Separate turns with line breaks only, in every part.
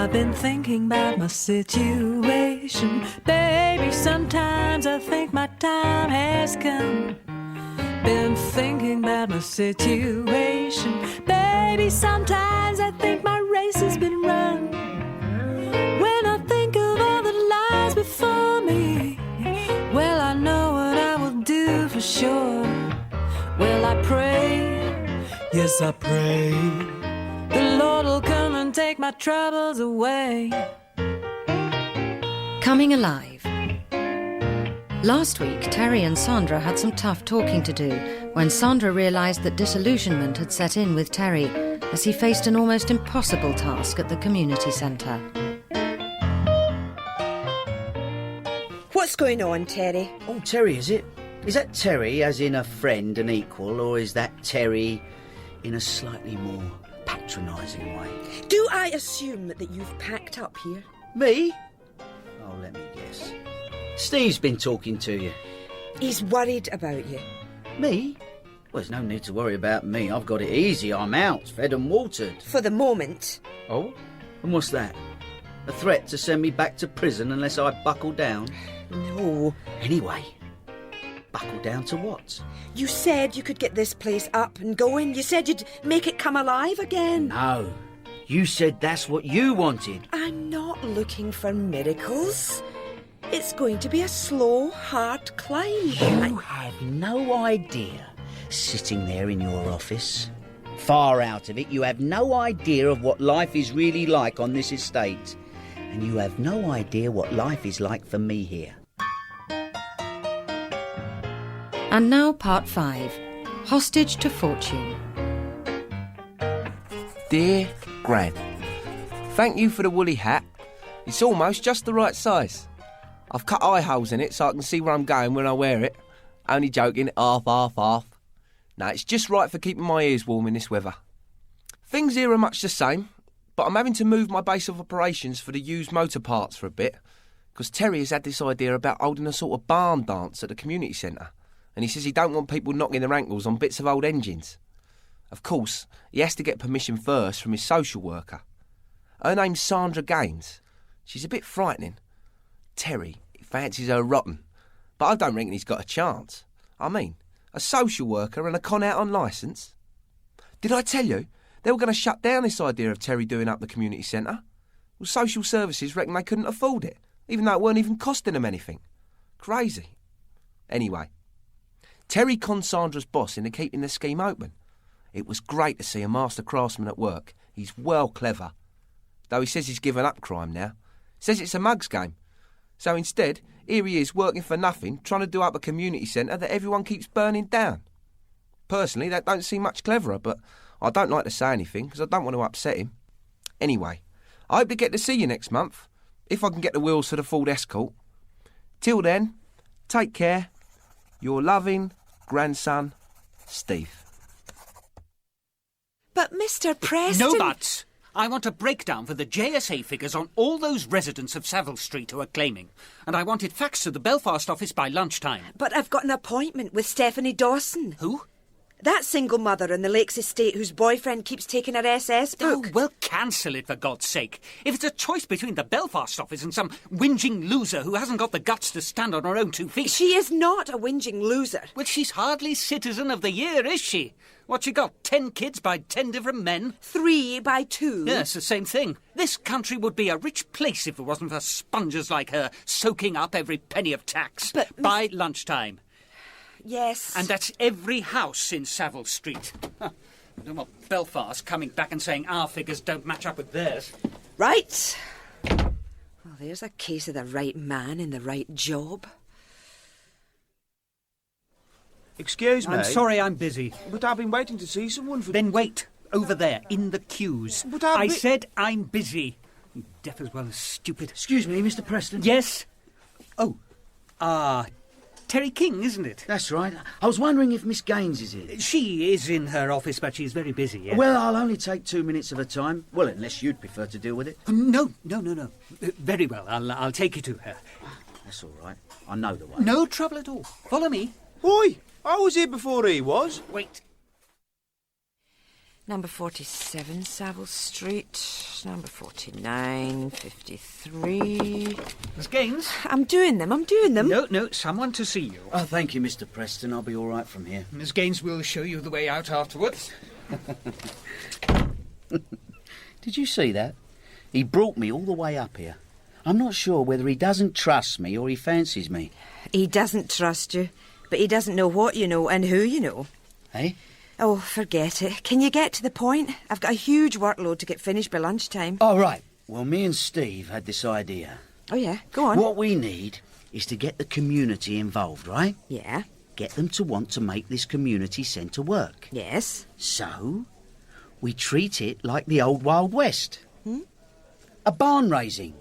I've been thinking about my situation. Baby, sometimes I think my time has come. Been thinking about my situation. Baby, sometimes I think my race has been run. When I think of all that lies before me, well, I know what I will do for sure. Well, I pray, yes, I pray, the Lord will come and take my troubles away.
Coming alive. Last week, Terry and Sandra had some tough talking to do when Sandra realised that disillusionment had set in with Terry as he faced an almost impossible task at the community centre.
What's going on, Terry?
Oh, Terry, is it? Is that Terry as in a friend and equal, or is that Terry in a slightly more patronising way?
Do I assume that you've packed up here?
Me? Oh, let me guess. Steve's been talking to you.
He's worried about you.
Me? Well, there's no need to worry about me. I've got it easy. I'm out, fed and watered.
For the moment.
Oh? And what's that? A threat to send me back to prison unless I buckle down?
No.
Anyway, buckle down to what?
You said you could get this place up and going. You said you'd make it come alive again.
No. You said that's what you wanted.
I'm not looking for miracles. It's going to be a slow, hard climb.
You have no idea, sitting there in your office, far out of it, you have no idea of what life is really like on this estate. And you have no idea what life is like for me here.
And now part 5. Hostage to fortune.
Dear Gran, thank you for the woolly hat. It's almost just the right size. I've cut eye holes in it so I can see where I'm going when I wear it. Only joking, half. No, it's just right for keeping my ears warm in this weather. Things here are much the same, but I'm having to move my base of operations for the used motor parts for a bit, because Terry has had this idea about holding a sort of barn dance at the community centre, and he says he don't want people knocking their ankles on bits of old engines. Of course, he has to get permission first from his social worker. Her name's Sandra Gaines. She's a bit frightening. Terry fancies her rotten, but I don't reckon he's got a chance. I mean, a social worker and a con-out on licence. Did I tell you they were going to shut down this idea of Terry doing up the community centre? Well, social services reckon they couldn't afford it, even though it weren't even costing them anything. Crazy. Anyway, Terry conned Sandra's boss into keeping the scheme open. It was great to see a master craftsman at work. He's well clever. Though he says he's given up crime now. Says it's a mug's game. So instead, here he is working for nothing, trying to do up a community centre that everyone keeps burning down. Personally, that don't seem much cleverer, but I don't like to say anything because I don't want to upset him. Anyway, I hope to get to see you next month, if I can get the wheels for the Ford Escort. Till then, take care. Your loving grandson, Steve.
But Mr. Preston...
No buts! I want a breakdown for the JSA figures on all those residents of Savile Street who are claiming. And I want it faxed to the Belfast office by lunchtime.
But I've got an appointment with Stephanie Dawson.
Who?
That single mother in the Lakes Estate whose boyfriend keeps taking her SS book.
Oh, well, cancel it, for God's sake. If it's a choice between the Belfast office and some whinging loser who hasn't got the guts to stand on her own 2 feet...
She is not a whinging loser.
Well, she's hardly Citizen of the Year, is she? What, she got 10 kids by 10 different men?
3 by 2.
Yes, the same thing. This country would be a rich place if it wasn't for sponges like her soaking up every penny of tax.
But
by lunchtime.
Yes.
And that's every house in Savile Street. Huh. I don't want Belfast coming back and saying our figures don't match up with theirs.
Right. Well, there's a case of the right man in the right job.
Excuse me?
I'm sorry, I'm busy.
But I've been waiting to see someone for...
Then wait. Over there, in the queues.
But
I said I'm busy. You're deaf as well as stupid.
Excuse me, Mr. Preston.
Yes? Oh. Terry King, isn't it?
That's right. I was wondering if Miss Gaines is in.
She is in her office, but she's very busy, yeah?
Well, I'll only take 2 minutes of her time. Well, unless you'd prefer to deal with it.
No. Very well, I'll take you to her.
That's all right. I know the way.
No trouble at all. Follow me.
Oi! I was here before he was.
Wait.
Number 47, Savile Street. Number 49, 53...
Miss Gaines?
I'm doing them.
No, someone to see you.
Oh, thank you, Mr. Preston. I'll be all right from here.
Miss Gaines will show you the way out afterwards.
Did you see that? He brought me all the way up here. I'm not sure whether he doesn't trust me or he fancies me.
He doesn't trust you, but he doesn't know what you know and who you know.
Eh?
Oh, forget it. Can you get to the point? I've got a huge workload to get finished by lunchtime.
Oh, right. Well, me and Steve had this idea.
Oh, yeah? Go on.
What we need is to get the community involved, right?
Yeah.
Get them to want to make this community centre work.
Yes.
So, we treat it like the old Wild West. A barn raising.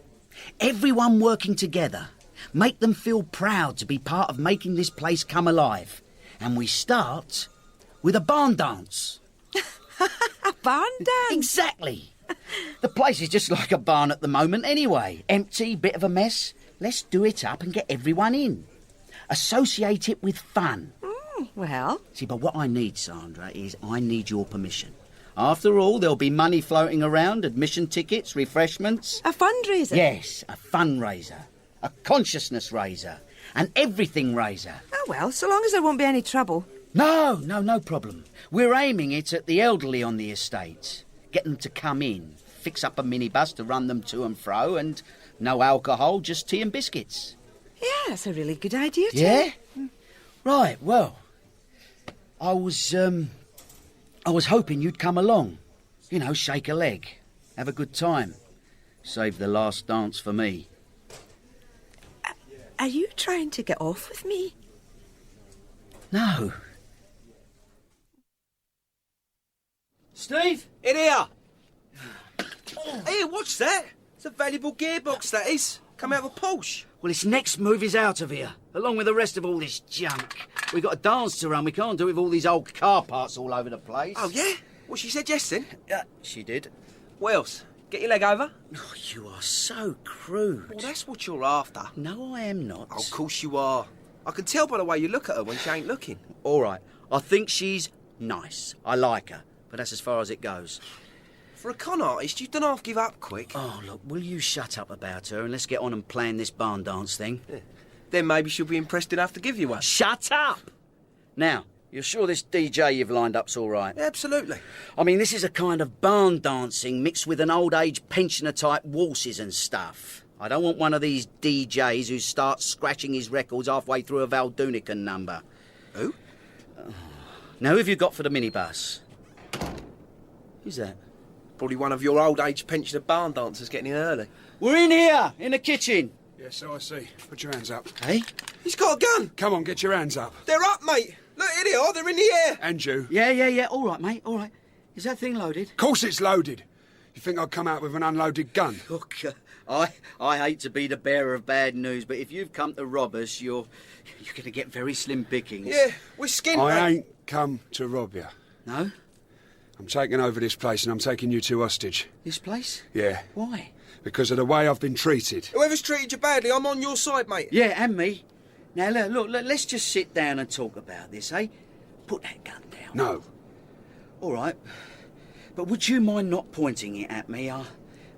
Everyone working together. Make them feel proud to be part of making this place come alive. And we start with a barn dance.
A barn dance?
Exactly. The place is just like a barn at the moment anyway. Empty, bit of a mess. Let's do it up and get everyone in. Associate it with fun.
Well...
See, but what I need, Sandra, is I need your permission. After all, there'll be money floating around, admission tickets, refreshments.
A fundraiser?
Yes, a fundraiser, a consciousness raiser, an everything raiser.
Oh, well, so long as there won't be any trouble.
No problem. We're aiming it at the elderly on the estate. Get them to come in, fix up a minibus to run them to and fro, and no alcohol, just tea and biscuits.
Yeah, that's a really good idea, too.
Yeah? Right, well, I was hoping you'd come along. You know, shake a leg, have a good time. Save the last dance for me.
Are you trying to get off with me?
No.
Steve? In here! Hey, what's that? It's a valuable gearbox, that is. Come out of a Porsche.
Well, it's next move is out of here, along with the rest of all this junk. We've got a dance to run. We can't do it with all these old car parts all over the place.
Oh, yeah? Well, she said yes, then.
Yeah, she did.
What else? Get your leg over?
Oh, you are so crude.
Well, that's what you're after.
No, I am not.
Oh, of course you are. I can tell by the way you look at her when she ain't looking.
All right. I think she's nice. I like her. But that's as far as it goes.
For a con artist, you don't half give up quick.
Oh, look, will you shut up about her and let's get on and plan this barn dance thing?
Yeah. Then maybe she'll be impressed enough to give you one.
Shut up! Now, you're sure this DJ you've lined up's all right?
Absolutely.
I mean, this is a kind of barn dancing mixed with an old-age pensioner-type waltzes and stuff. I don't want one of these DJs who starts scratching his records halfway through a Val Dunican number.
Who?
Now, who have you got for the minibus? Who's that?
Probably one of your old-age pensioner barn dancers getting in early.
We're in here, in the kitchen.
Yes, so I see. Put your hands up.
Hey?
He's got a gun.
Come on, get your hands up.
They're up, mate. Look, here they are. They're in the air.
And you.
Yeah. All right, mate, all right. Is that thing loaded?
Of course it's loaded. You think I'd come out with an unloaded gun?
Look, I hate to be the bearer of bad news, but if you've come to rob us, you're going to get very slim pickings.
Yeah, we're skinned.
I ain't come to rob you.
No?
I'm taking over this place and I'm taking you two hostage.
This place?
Yeah.
Why?
Because of the way I've been treated.
Whoever's treated you badly, I'm on your side, mate.
Yeah, and me. Now, look, let's just sit down and talk about this, eh? Put that gun down.
No.
All right. But would you mind not pointing it at me?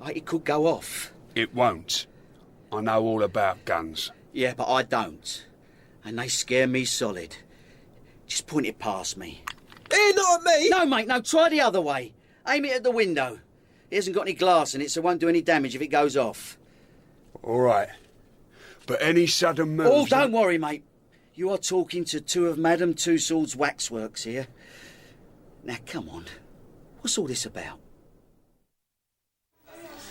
It could go off.
It won't. I know all about guns.
Yeah, but I don't. And they scare me solid. Just point it past me.
Hey, not at me!
No, mate, no, try the other way. Aim it at the window. It hasn't got any glass in it, so it won't do any damage if it goes off.
All right. But any sudden moves...
Oh, don't worry, mate. You are talking to two of Madame Two-Swords Waxworks here. Now, come on. What's all this about?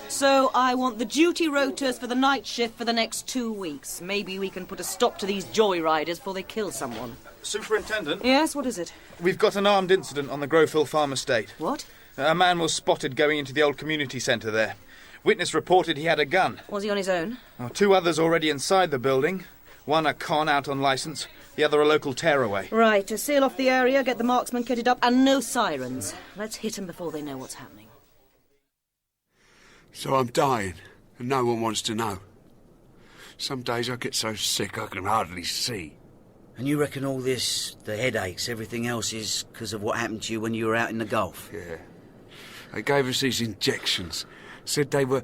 So I want the duty rotors for the night shift for the next 2 weeks. Maybe we can put a stop to these joyriders before they kill someone.
Superintendent?
Yes, what is it?
We've got an armed incident on the Grove Farm estate.
What?
A man was spotted going into the old community centre there. Witness reported he had a gun.
Was he on his own?
Two others already inside the building. One a con out on licence, the other a local tearaway.
Right, to seal off the area, get the marksman kitted up, and no sirens. Let's hit them before they know what's happening.
So I'm dying, and no one wants to know. Some days I get so sick I can hardly see.
And you reckon all this, the headaches, everything else is because of what happened to you when you were out in the Gulf?
Yeah. They gave us these injections. Said they were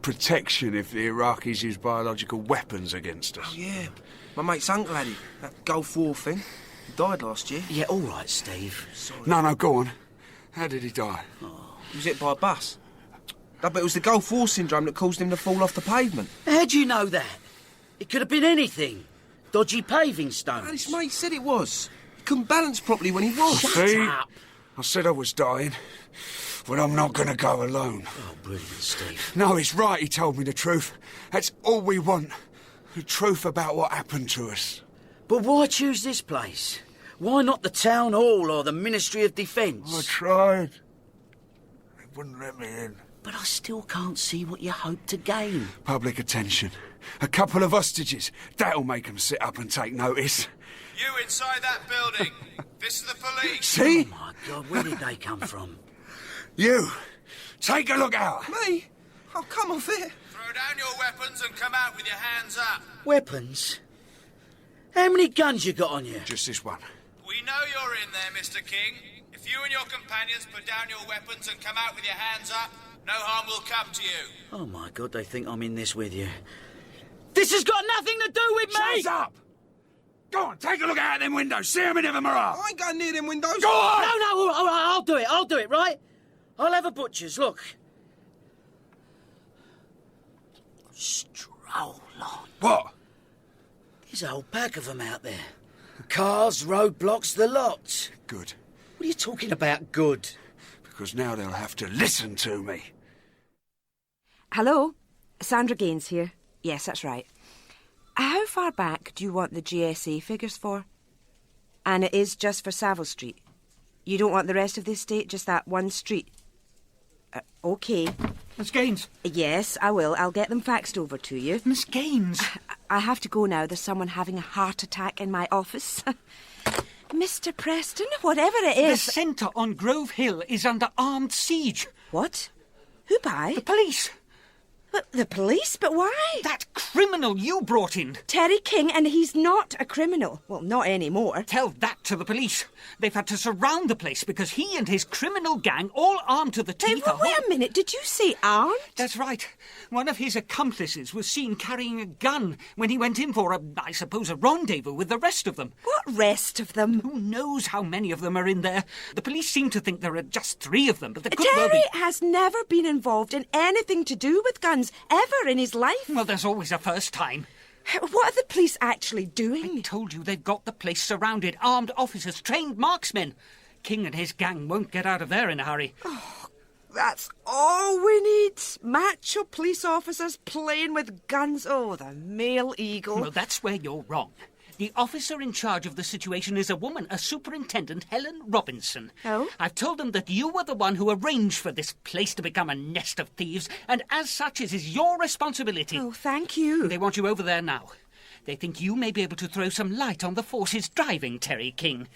protection if the Iraqis used biological weapons against us.
Oh, yeah. My mate's uncle had it. That Gulf War thing. He died last year.
Yeah, all right, Steve.
Sorry.
No, go on. How did he die?
He was hit by a bus. No, but it was the Gulf War syndrome that caused him to fall off the pavement.
How do you know that? It could have been anything. Dodgy paving stones.
And his mate said it was. He couldn't balance properly when he was.
See?
up.
I said I was dying. But I'm not going to go alone.
Oh, brilliant, Steve.
No, he's right. He told me the truth. That's all we want. The truth about what happened to us.
But why choose this place? Why not the town hall or the Ministry of Defence?
I tried. They wouldn't let me in.
But I still can't see what you hope to gain.
Public attention. A couple of hostages. That'll make them sit up and take notice.
You inside that building. This is the police.
See?
Oh, my God, where did they come from?
You. Take a look out.
Me? Oh, come off it.
Throw down your weapons and come out with your hands up.
Weapons? How many guns you got on you?
Just this one.
We know you're in there, Mr. King. If you and your companions put down your weapons and come out with your hands up, no harm will come to you.
Oh, my God, they think I'm in this with you. This has got nothing to do with me!
Shut up! Go on, take a look out them windows. See them in the mirror.
I ain't going near them windows.
Go on!
No, all right, I'll do it, right? I'll have a butcher's, look. Stroll on.
What?
There's a whole pack of them out there. Cars, roadblocks, the lot.
Good.
What are you talking about, good?
Because now they'll have to listen to me.
Hello? Sandra Gaines here. Yes, that's right. How far back do you want the GSA figures for? And it is just for Savile Street. You don't want the rest of the estate, just that one street? OK.
Miss Gaines.
Yes, I will. I'll get them faxed over to you.
Miss Gaines.
I have to go now. There's someone having a heart attack in my office. Mr. Preston, whatever it is...
The centre on Grove Hill is under armed siege.
What? Who by?
The police.
The police? But why?
That criminal you brought in.
Terry King, and he's not a criminal. Well, not anymore.
Tell that to the police. They've had to surround the place because he and his criminal gang, all armed to the teeth...
Wait a minute, did you say armed?
That's right. One of his accomplices was seen carrying a gun when he went in for I suppose, a rendezvous with the rest of them.
What rest of them?
Who knows how many of them are in there? The police seem to think there are just 3 of them, but there could well
Terry
be...
has never been involved in anything to do with guns ever in his life.
Well, there's always a first time.
What are the police actually doing?
I told you they've got the place surrounded. Armed officers, trained marksmen. King and his gang won't get out of there in a hurry.
Oh, that's all we need. Macho police officers playing with guns. Oh, the male ego.
Well, that's where you're wrong. The officer in charge of the situation is a woman, a Superintendent, Helen Robinson.
Oh?
I've told them that you were the one who arranged for this place to become a nest of thieves, and as such it is your responsibility.
Oh, thank you.
They want you over there now. They think you may be able to throw some light on the forces driving Terry King.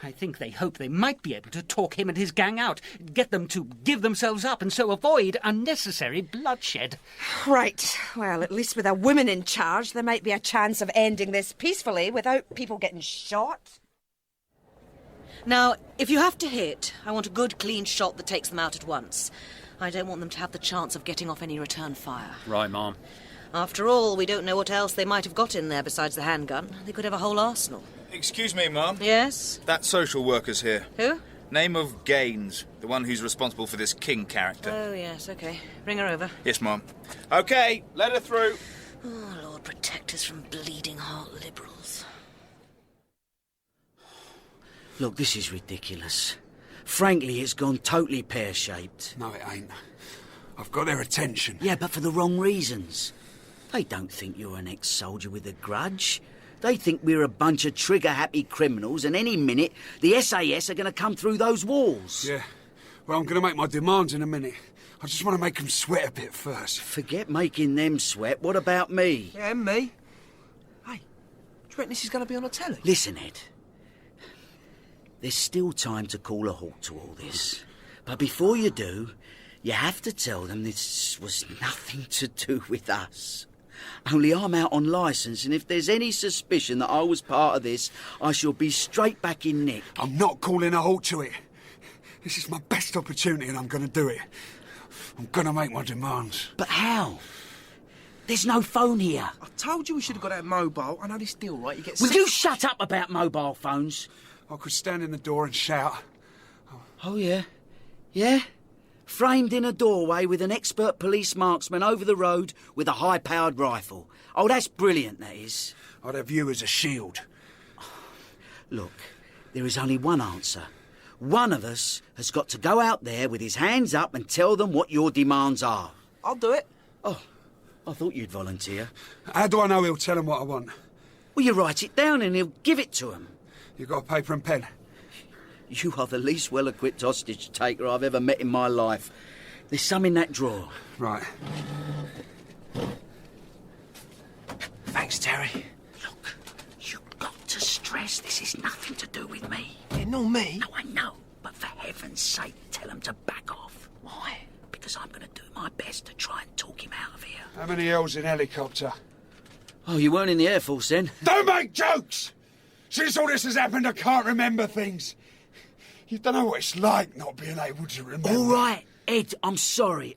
I think they hope they might be able to talk him and his gang out, get them to give themselves up and so avoid unnecessary bloodshed.
Right. Well, at least with a woman in charge, there might be a chance of ending this peacefully without people getting shot.
Now, if you have to hit, I want a good, clean shot that takes them out at once. I don't want them to have the chance of getting off any return fire.
Right, Mom.
After all, we don't know what else they might have got in there besides the handgun. They could have a whole arsenal.
Excuse me, Mum.
Yes?
That social worker's here.
Who?
Name of Gaines, the one who's responsible for this King character.
Oh, yes, OK. Bring her over.
Yes, Mum. OK, let her through.
Oh, Lord protect us from bleeding heart liberals.
Look, this is ridiculous. Frankly, it's gone totally pear-shaped.
No, it ain't. I've got their attention.
Yeah, but for the wrong reasons. They don't think you're an ex-soldier with a grudge. They think we're a bunch of trigger-happy criminals, and any minute the SAS are going to come through those walls.
Yeah. Well, I'm going to make my demands in a minute. I just want to make them sweat a bit first.
Forget making them sweat. What about me?
Yeah, and me. Hey, do you reckon this is going to be on the telly?
Listen, Ed. There's still time to call a halt to all this. But before you do, you have to tell them this was nothing to do with us. Only I'm out on licence, and if there's any suspicion that I was part of this, I shall be straight back in nick.
I'm not calling a halt to it. This is my best opportunity and I'm going to do it. I'm going to make my demands.
But how? There's no phone here.
I told you we should have got that mobile. I know this deal, right? You get
Will
sick.
you shut up about mobile phones?
I could stand in the door and shout.
Oh, yeah? Yeah? Framed in a doorway with an expert police marksman over the road with a high-powered rifle. Oh, that's brilliant, that is.
I'd have you as a shield.
Look, there is only one answer. One of us has got to go out there with his hands up and tell them what your demands are.
I'll do it.
Oh, I thought you'd volunteer.
How do I know he'll tell them what I want?
Well, you write it down and he'll give it to them.
You got a paper and pen?
You are the least well-equipped hostage taker I've ever met in my life. There's some in that drawer.
Right.
Thanks, Terry. Look, you've got to stress this is nothing to do with me.
Yeah, not me.
No, I know. But for heaven's sake, tell him to back off. Why? Because I'm going to do my best to try and talk him out of here.
How many L's in helicopter?
Oh, you weren't in the Air Force then?
Don't make jokes! Since all this has happened, I can't remember things. You don't know what it's like not being able to remember.
All right, Ed, I'm sorry.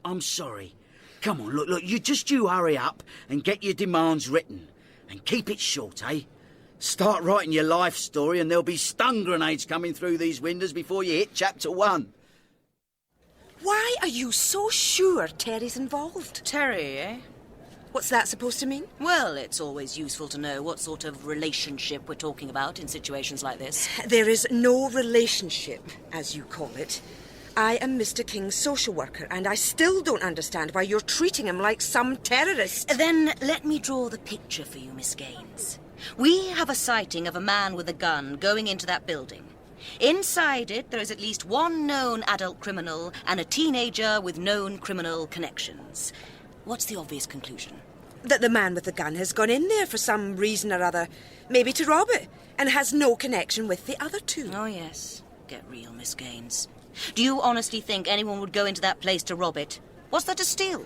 Come on, look, you hurry up and get your demands written. And keep it short, eh? Start writing your life story and there'll be stun grenades coming through these windows before you hit chapter 1.
Why are you so sure Terry's involved?
Terry, eh?
What's that supposed to mean?
Well, it's always useful to know what sort of relationship we're talking about in situations like this.
There is no relationship, as you call it. I am Mr. King's social worker, and I still don't understand why you're treating him like some terrorist.
Then let me draw the picture for you, Miss Gaines. We have a sighting of a man with a gun going into that building. Inside it, there is at least one known adult criminal and a teenager with known criminal connections. What's the obvious conclusion?
That the man with the gun has gone in there for some reason or other, maybe to rob it, and has no connection with the other two.
Oh, yes. Get real, Miss Gaines. Do you honestly think anyone would go into that place to rob it? What's there to steal?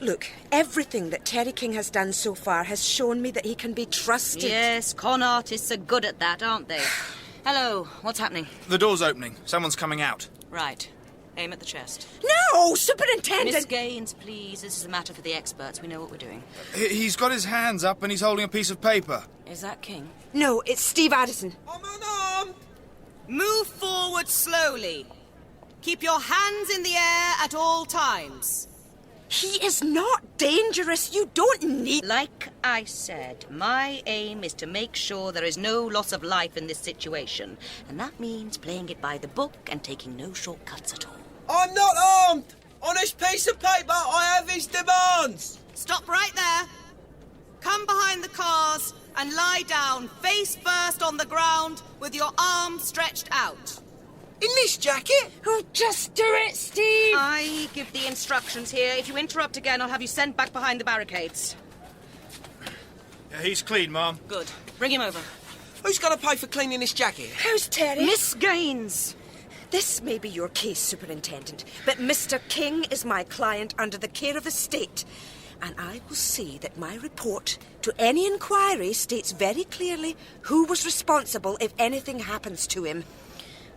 Look, everything that Terry King has done so far has shown me that he can be trusted.
Yes, con artists are good at that, aren't they? Hello, what's happening?
The door's opening. Someone's coming out.
Right. Aim at the chest.
No, Superintendent!
Miss Gaines, please. This is a matter for the experts. We know what we're doing.
He's got his hands up and he's holding a piece of paper.
Is that King?
No, it's Steve Addison.
I'm unarmed! Move forward slowly. Keep your hands in the air at all times.
He is not dangerous. You don't need...
Like I said, my aim is to make sure there is no loss of life in this situation. And that means playing it by the book and taking no shortcuts at all.
I'm not armed! On this piece of paper, I have his demands! Stop right there. Come behind the cars and lie down, face first on the ground, with your arms stretched out. In this jacket?
Oh, just do it, Steve!
I give the instructions here. If you interrupt again, I'll have you sent back behind the barricades.
Yeah, he's clean, Mum.
Good. Bring him over.
Who's going to pay for cleaning this jacket?
How's Terry?
Miss Gaines!
This may be your case, Superintendent, but Mr. King is my client under the care of the state, and I will see that my report to any inquiry states very clearly who was responsible if anything happens to him.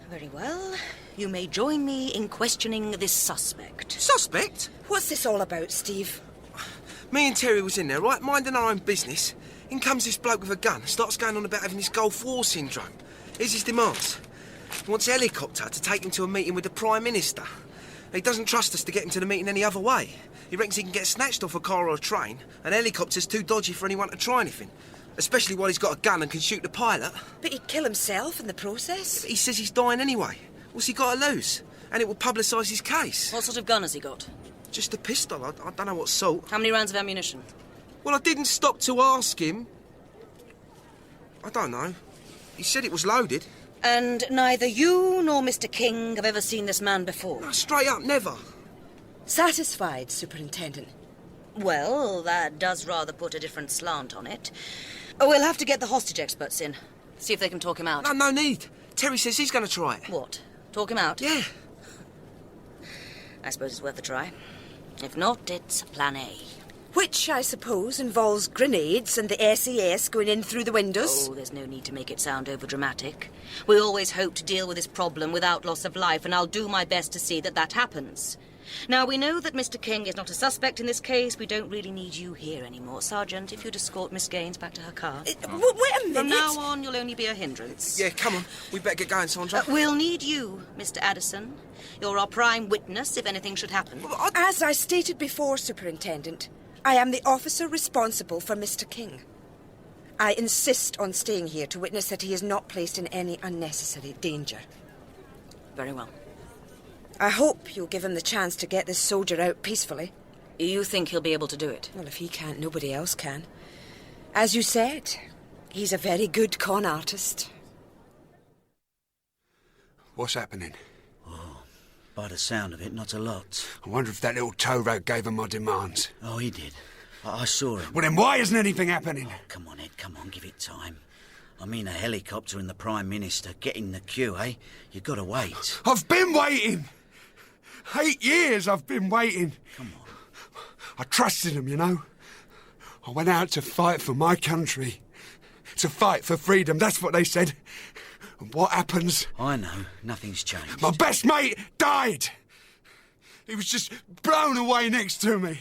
Very well. You may join me in questioning this suspect.
Suspect?
What's this all about, Steve?
Me and Terry was in there, right, minding our own business. In comes this bloke with a gun, starts going on about having this Gulf War syndrome. Here's his demands. He wants a helicopter to take him to a meeting with the Prime Minister. He doesn't trust us to get him to the meeting any other way. He reckons he can get snatched off a car or a train. An helicopter's too dodgy for anyone to try anything. Especially while he's got a gun and can shoot the pilot.
But he'd kill himself in the process.
He says he's dying anyway. What's he got to lose? And it will publicise his case.
What sort of gun has he got?
Just a pistol. I don't know what sort.
How many rounds of ammunition?
Well, I didn't stop to ask him. I don't know. He said it was loaded.
And neither you nor Mr. King have ever seen this man before?
No, straight up, never.
Satisfied, Superintendent?
Well, that does rather put a different slant on it. We'll have to get the hostage experts in. See if they can talk him out.
No need. Terry says he's going to try it.
What? Talk him out?
Yeah.
I suppose it's worth a try. If not, it's plan A.
Which, I suppose, involves grenades and the SAS going in through the windows.
Oh, there's no need to make it sound overdramatic. We always hope to deal with this problem without loss of life, and I'll do my best to see that that happens. Now, we know that Mr. King is not a suspect in this case. We don't really need you here anymore. Sergeant, if you'd escort Miss Gaines back to her car.
Wait a minute.
From now on, you'll only be a hindrance.
Yeah, come on. We better get going, Sandra.
We'll need you, Mr. Addison. You're our prime witness if anything should happen.
As I stated before, Superintendent, I am the officer responsible for Mr. King. I insist on staying here to witness that he is not placed in any unnecessary danger.
Very well.
I hope you'll give him the chance to get this soldier out peacefully.
You think he'll be able to do it?
Well, if he can't, nobody else can. As you said, he's a very good con artist.
What's happening?
Oh, by the sound of it, not a lot.
I wonder if that little tow road gave him my demands.
Oh, he did. I saw him.
Well, then why isn't anything happening?
Oh, come on, Ed, come on, give it time. I mean, a helicopter and the Prime Minister getting the queue, eh? You've got to wait.
I've been waiting! 8 years I've been waiting.
Come on.
I trusted them, you know. I went out to fight for my country. To fight for freedom, that's what they said. And what happens?
I know, nothing's changed.
My best mate died. He was just blown away next to me.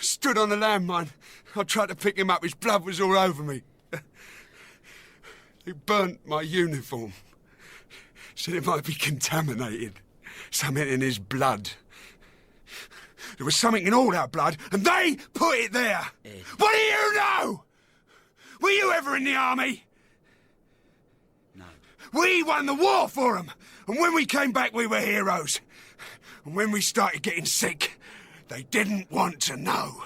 Stood on the landmine. I tried to pick him up, his blood was all over me. He burnt my uniform. Said it might be contaminated. Something in his blood. There was something in all our blood, and they put it there.
Ed.
What do you know? Were you ever in the army?
No.
We won the war for them, and when we came back, we were heroes. And when we started getting sick, they didn't want to know.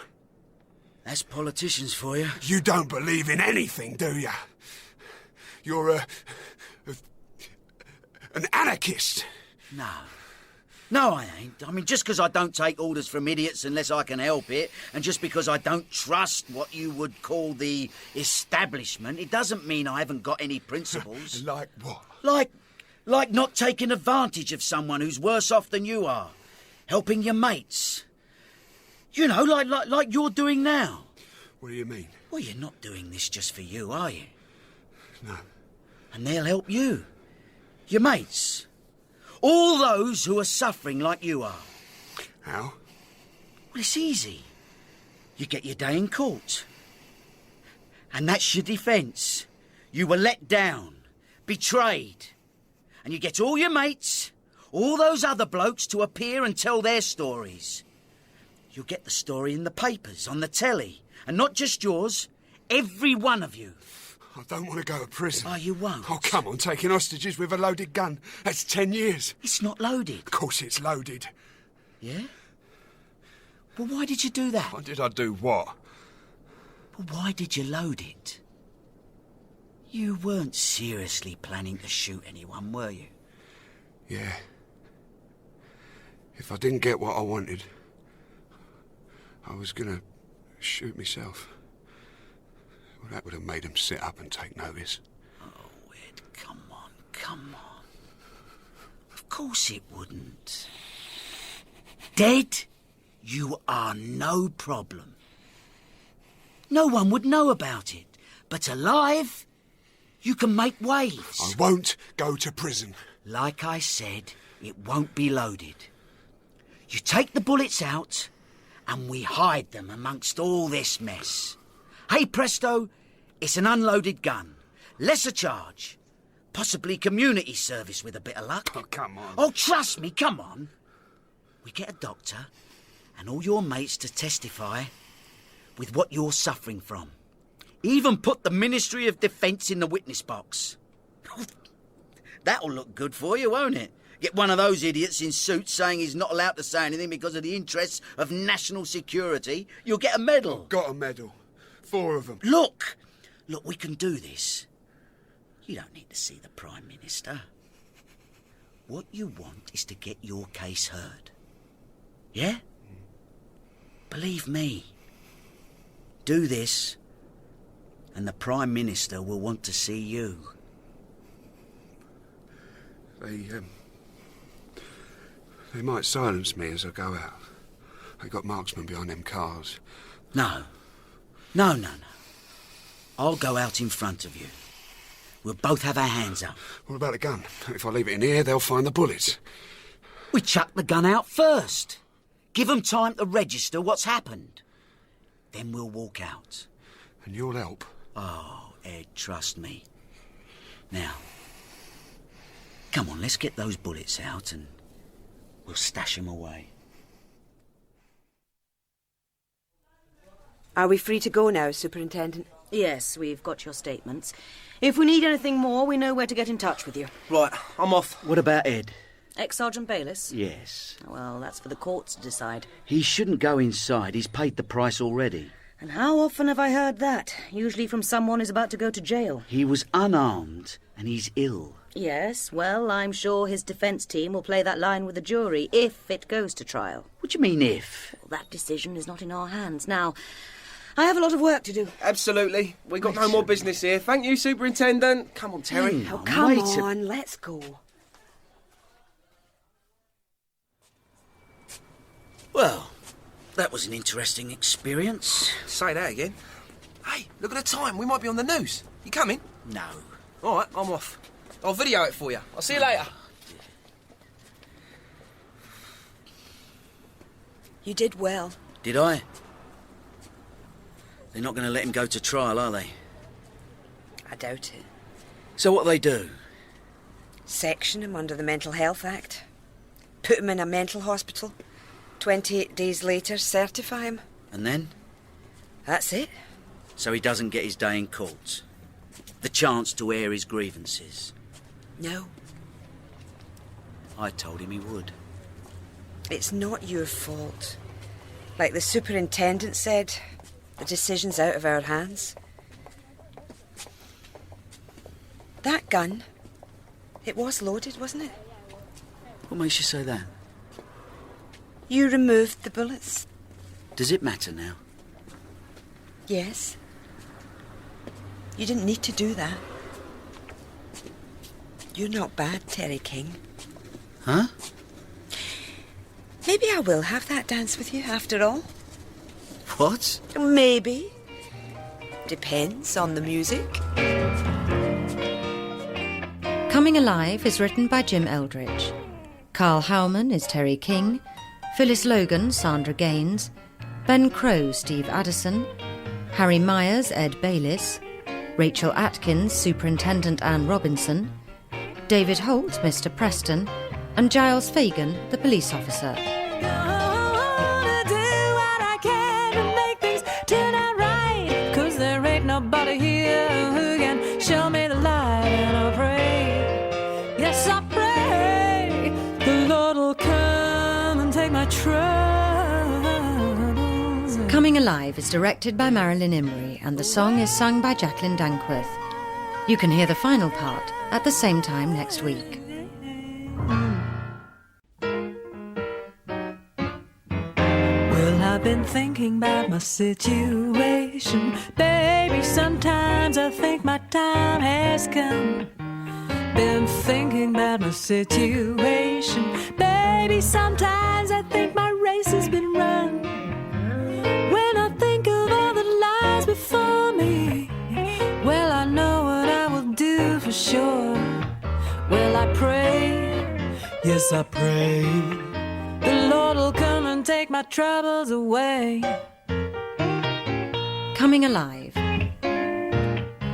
That's politicians for you.
You don't believe in anything, do you? You're an anarchist.
No. No, I ain't. I mean, just because I don't take orders from idiots unless I can help it, and just because I don't trust what you would call the establishment, it doesn't mean I haven't got any principles.
Like what?
Like not taking advantage of someone who's worse off than you are. Helping your mates. You know, like you're doing now.
What do you mean?
Well, you're not doing this just for you, are you?
No.
And they'll help you. Your mates. All those who are suffering like you are.
How?
Well, it's easy. You get your day in court. And that's your defence. You were let down, betrayed. And you get all your mates, all those other blokes to appear and tell their stories. You'll get the story in the papers, on the telly. And not just yours, every one of you.
I don't want to go to prison.
Oh, you won't?
Oh, come on, taking hostages with a loaded gun. That's 10 years.
It's not loaded.
Of course it's loaded.
Yeah? Well, why did you do that?
Why did I do what?
Well, why did you load it? You weren't seriously planning to shoot anyone, were you?
Yeah. If I didn't get what I wanted, I was gonna shoot myself. Well, that would have made him sit up and take notice.
Oh, Ed, come on, come on. Of course it wouldn't. Dead, you are no problem. No one would know about it. But alive, you can make waves.
I won't go to prison.
Like I said, it won't be loaded. You take the bullets out, and we hide them amongst all this mess. Hey, presto, it's an unloaded gun. Lesser charge. Possibly community service with a bit of luck.
Oh, come on.
Oh, trust me, come on. We get a doctor and all your mates to testify with what you're suffering from. Even put the Ministry of Defence in the witness box. That'll look good for you, won't it? Get one of those idiots in suits saying he's not allowed to say anything because of the interests of national security. You'll get a medal.
I've got a medal. 4 of them.
Look, we can do this. You don't need to see the Prime Minister. What you want is to get your case heard. Yeah? Believe me. Do this, and the Prime Minister will want to see you.
They might silence me as I go out. They got marksmen behind them cars.
No. No. I'll go out in front of you. We'll both have our hands up.
What about the gun? If I leave it in here, they'll find the bullets.
We chuck the gun out first. Give them time to register what's happened. Then we'll walk out.
And you'll help?
Oh, Ed, trust me. Now, come on, let's get those bullets out and we'll stash them away.
Are we free to go now, Superintendent?
Yes, we've got your statements. If we need anything more, we know where to get in touch with you.
Right, I'm off.
What about Ed?
Ex-Sergeant Bayliss?
Yes.
Well, that's for the courts to decide.
He shouldn't go inside. He's paid the price already.
And how often have I heard that? Usually from someone who's about to go to jail.
He was unarmed and he's ill.
Yes, well, I'm sure his defence team will play that line with the jury if it goes to trial.
What do you mean, if?
Well, that decision is not in our hands. Now, I have a lot of work to do.
Absolutely. We got no more business here. Thank you, Superintendent. Come on, Terry.
Oh, come on, let's go.
Well, that was an interesting experience.
Say that again. Hey, look at the time. We might be on the news. You coming?
No.
All right, I'm off. I'll video it for you. I'll see you later.
You did well.
Did I? They're not going to let him go to trial, are they?
I doubt it.
So what they do?
Section him under the Mental Health Act. Put him in a mental hospital. 28 days later, certify him.
And then?
That's it.
So he doesn't get his day in court. The chance to air his grievances.
No.
I told him he would.
It's not your fault. Like the superintendent said, the decision's out of our hands. That gun, it was loaded, wasn't it?
What makes you say that?
You removed the bullets.
Does it matter now?
Yes. You didn't need to do that. You're not bad, Terry King.
Huh?
Maybe I will have that dance with you after all.
What?
Maybe. Depends on the music.
Coming Alive is written by Jim Eldridge. Karl Howman is Terry King, Phyllis Logan, Sandra Gaines, Ben Crowe, Steve Addison, Harry Myers, Ed Bayliss, Rachel Atkins, Superintendent Anne Robinson, David Holt, Mr. Preston, and Giles Fagan, the police officer.
Nobody here who can show me the light, and I pray, yes I pray, the Lord will come and take my troubles.
Coming Alive is directed by Marilyn Imrie, and the song is sung by Jacqueline Dankworth. You can hear the final part at the same time next week.
Well, I've been thinking about my situation, baby, sometimes I think my time has come. Been thinking about my situation, baby, sometimes I think my race has been run. When I think of all that lies before me, well, I know what I will do for sure. Well, I pray, yes I pray, the Lord will come and take my troubles away.
Coming Alive.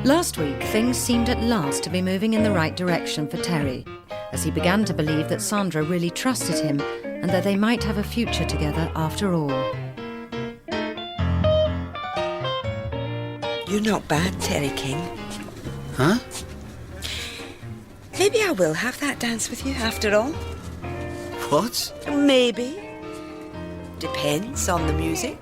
Last week, things seemed at last to be moving in the right direction for Terry, as he began to believe that Sandra really trusted him and that they might have a future together after all.
You're not bad, Terry King.
Huh?
Maybe I will have that dance with you after all.
What?
Maybe. Depends on the music.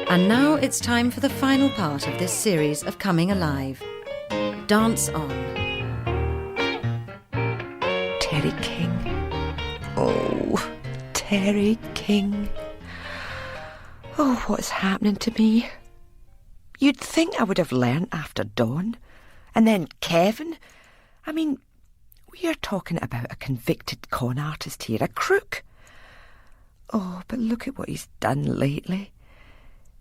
And now it's time for the final part of this series of Coming Alive. Dance On.
Terry King. Oh, Terry King. Oh, what's happening to me? You'd think I would have learnt after Dawn. And then Kevin. I mean, we are talking about a convicted con artist here, a crook. Oh, but look at what he's done lately.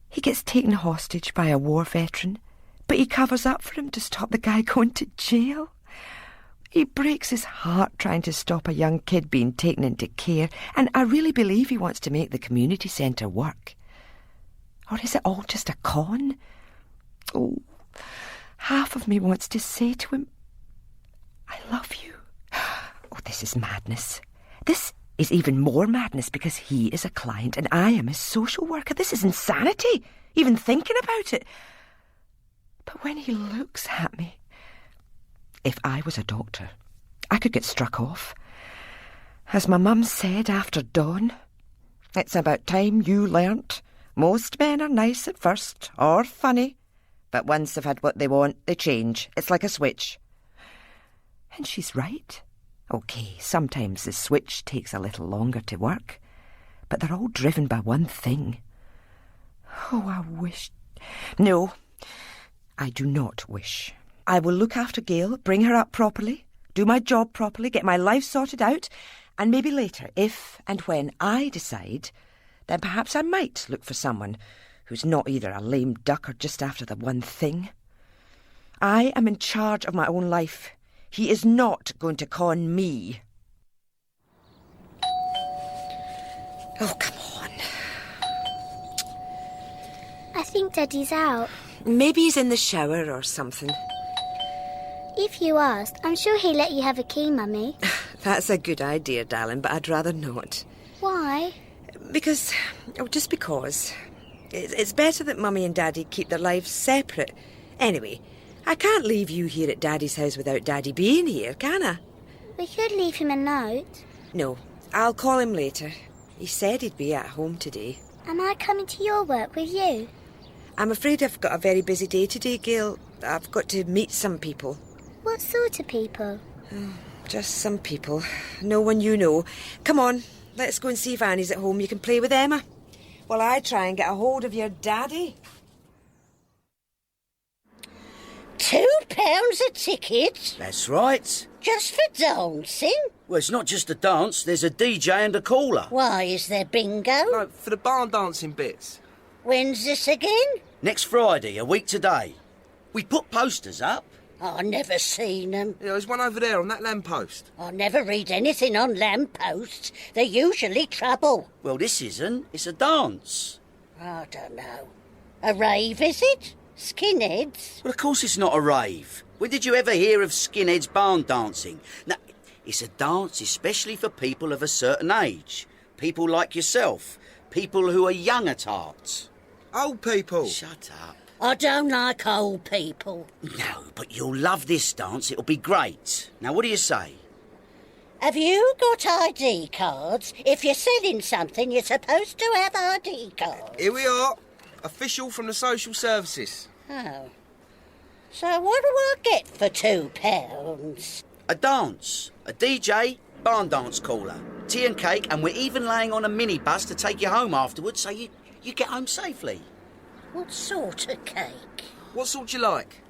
He gets taken hostage by a war veteran, but he covers up for him to stop the guy going to jail. He breaks his heart trying to stop a young kid being taken into care, and I really believe he wants to make the community centre work. Or is it all just a con? Oh, half of me wants to say to him, I love you. Oh, this is madness. This is even more madness because he is a client and I am a social worker. This is insanity, even thinking about it. But when he looks at me, if I was a doctor, I could get struck off. As my mum said after dawn, it's about time you learnt. Most men are nice at first, or funny, but once they've had what they want, they change. It's like a switch. And she's right. OK, sometimes the switch takes a little longer to work, but they're all driven by one thing. Oh, I wish... No, I do not wish. I will look after Gail, bring her up properly, do my job properly, get my life sorted out, and maybe later, if and when I decide, then perhaps I might look for someone who's not either a lame duck or just after the one thing. I am in charge of my own life. He is not going to con me. Oh, come on.
I think Daddy's out.
Maybe he's in the shower or something.
If you asked, I'm sure he'll let you have a key, Mummy.
That's a good idea, darling, but I'd rather not.
Why?
Because... Oh, just because. It's better that Mummy and Daddy keep their lives separate. Anyway, I can't leave you here at Daddy's house without Daddy being here, can I?
We could leave him a note.
No, I'll call him later. He said he'd be at home today.
Am I coming to your work with you?
I'm afraid I've got a very busy day today, Gail. I've got to meet some people.
What sort of people?
Just some people. No one you know. Come on, let's go and see if Annie's at home. You can play with Emma while I try and get a hold of your daddy.
£2 a ticket?
That's right.
Just for dancing?
Well, it's not just a dance, there's a DJ and a caller.
Why, is there bingo?
No, for the barn dancing bits.
When's this again?
Next Friday, a week today. We put posters up.
I never seen them.
Yeah, there's one over there on that lamppost.
I never read anything on lampposts. They're usually trouble.
Well, this isn't. It's a dance.
I don't know. A rave, is it? Skinheads?
Well, of course it's not a rave. When did you ever hear of skinheads barn dancing? No, it's a dance especially for people of a certain age. People like yourself. People who are young at heart.
Old people.
Shut up.
I don't like old people.
No, but you'll love this dance. It'll be great. Now, what do you say?
Have you got ID cards? If you're selling something, you're supposed to have ID cards.
Here we are. Official from the social services.
Oh. So what do I get for £2?
A dance. A DJ, barn dance caller. Tea and cake, and we're even laying on a minibus to take you home afterwards so you get home safely.
What sort of cake?
What sort do you like?